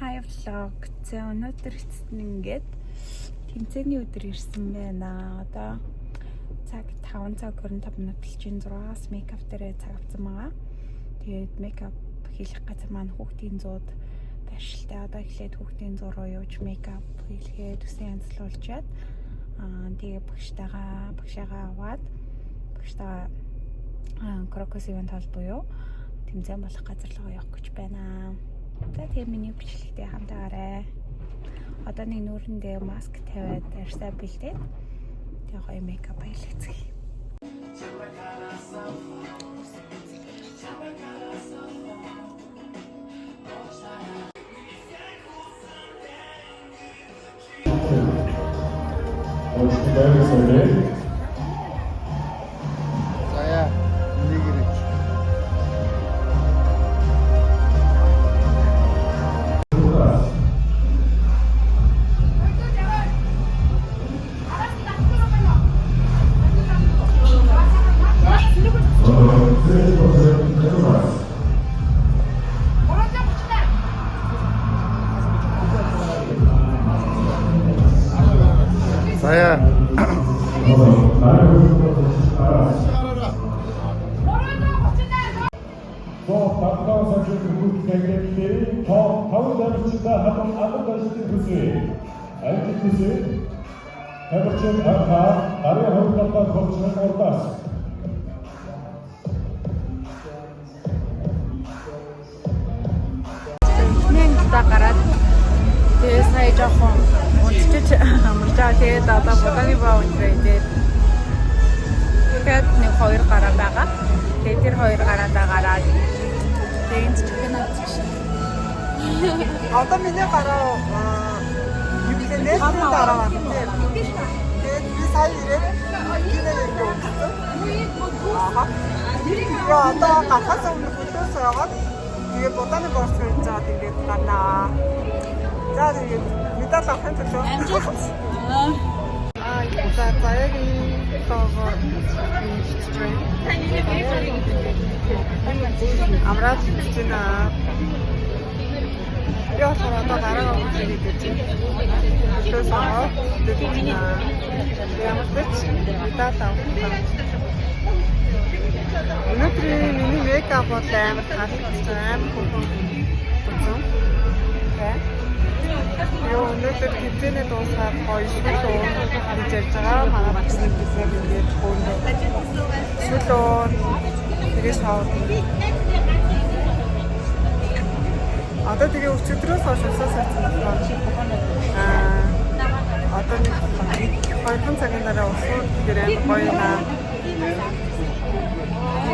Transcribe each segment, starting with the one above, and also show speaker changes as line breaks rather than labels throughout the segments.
Hi vlog. За өнөөдөр ингээд тэмцээний өдөр ирсэн байна. Одоо цаг 5 цаг 25 минут болж 6-аас мейкап дээр цаг авсан байгаа. Тэгээд мейкап хийх газар маань хүүхдийн зууд байршилтай. Одоо эхлээд хүүхдийн зур руу явж мейкап хийлгээд үсэн янзлуулчаад тэгээ багшаагаа аваад багшаагаа крокус ивент хол буюу тэмцээн болох газар руу явах гэж байна. За тэгээ миний бичлэгтэй хамтаагаарай. Одоо нэг нүүрэндээ маск тавиад арьсаа бэлдээд тэгээ гоё мейкап хийлгэцгээе. гараад тэгээ сая жоохон унтчих амарчаа тэгээд одоо боданы баа унтрээд тэгээд нэг хоёр гараа байгаа. Тэгээд тэр хоёр гараадаа гараад тэгээд chicken авчихсан.
Одоо миний гараа юу гэдэг нь дараа байна. Тэгээд би сая ирээд гинэ өгсөн. Аа. Одоо гахаас өмнө хөтөөс яваад тэгээд боданы борс хийж заад ингээд гарнаа. За тэгээд медаль авах төлөө. За заягийн тоогоор амраад чинь яа одоо гараа өгөх гэж төлөөс аваад тэгээд ямар ч медаль авах. Өнөөдөр миний мейкап бол амар таалагдсан амар хөргөн болсон. Яа өнөөдөр тэмцээний дуусгаад гоё шүлөө хийж ярьж байгаа. Манай багшны гэсэн ингээд хөөндөө шүлөө тэгээс хаваад. Одоо тэгээ өчигдрөөс хойш усаас авсан байна. Одоо нэг 2 цагийн дараа усууд дээр амар гоё наа.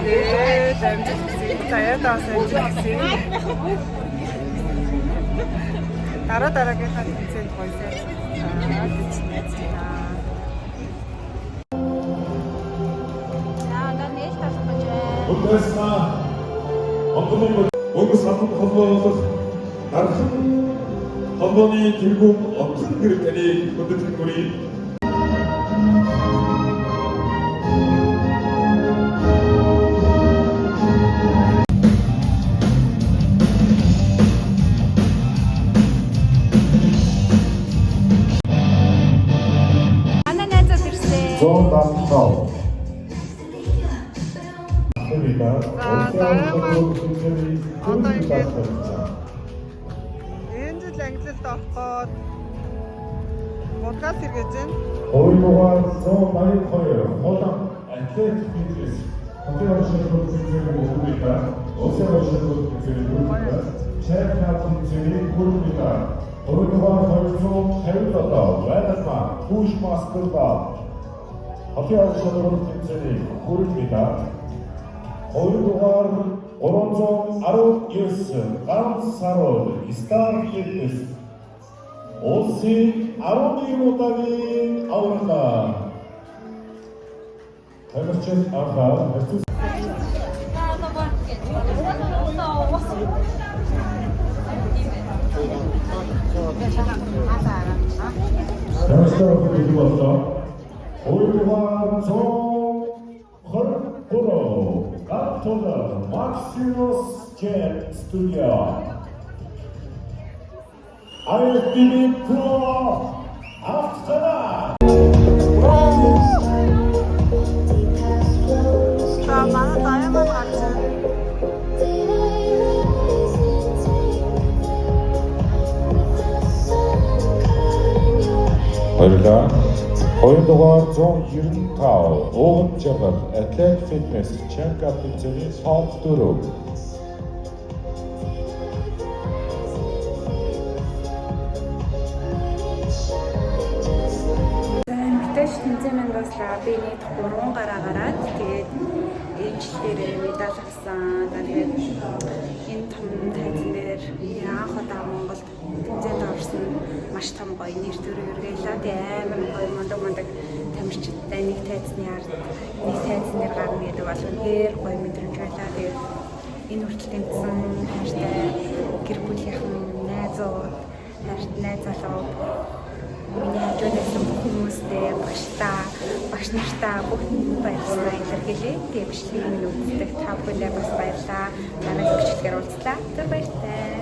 Тэгээд амжилт таяадаас амжилт. Дараагийнхаа тэмцээнд гоёсаа
Өнгөс хатан холбоо болох дархан холбооны тэргүүн онцлог гэр таныг хүндэтгэн хүргэе.
Одоо ингээд энэ жил ангилалд авахад подкаст хийж байна.
Хоёрдугаар 182 холон атлет фитнес. Хотын шалгуур зүйлийг өгүүлээ. Усан шалгуур зүйлийг өгүүлээ. Чемпионат зүйлийг өгүүлээ. Хоёрдугаар 257 вайлма пуш баскетбол. Хотын шалгуур зүйлийг өгүүлээ. Хоёрдугаар 319 ганц сарууд Стар Фитнес улсын 11 удаагийн авралаа. Тамирчин аврал хэвчээ. Тамирчин боллоо. Хоёрдугаар 123 Maximus Jet Studio. IFBB Pro 앞서라.
자, 많은 다양한 같은
Баярлалаа. 2.195 Өвөн Жабал Athletic Fitness Check-up тэмцээний сонх дөрөв.
Мэдээж тэмцээн дуслаа. Би нэг 3 гараа гараад тэгээд ээлжлэрээ медаль авсан. Тэгээд энэ том тайзан дээр анх удаа Монголд тэмцээнд орсон маш том гоё нэр төрөөр гэлээ. Тэгээд амар гоё мундаг тамирчидтай нэг тайзны ард нэг тайзан дээр гарна гэдэг бол үнэхээр гоё мэдрэмж байлаа. Тэгээд энэ хүртэл тэмцсэн хайртай гэр бүлийнхэн найзууд найз залуу миний хажуунаас хүмүүстэй багш нартаа бүхэн баярлалаа илэрхийлье. Тэгээд бичлэгийг минь үздэг та бүхэндээ бас баярлалаа. Дараагийн бичлэгээр уулзлаа. Баяртай.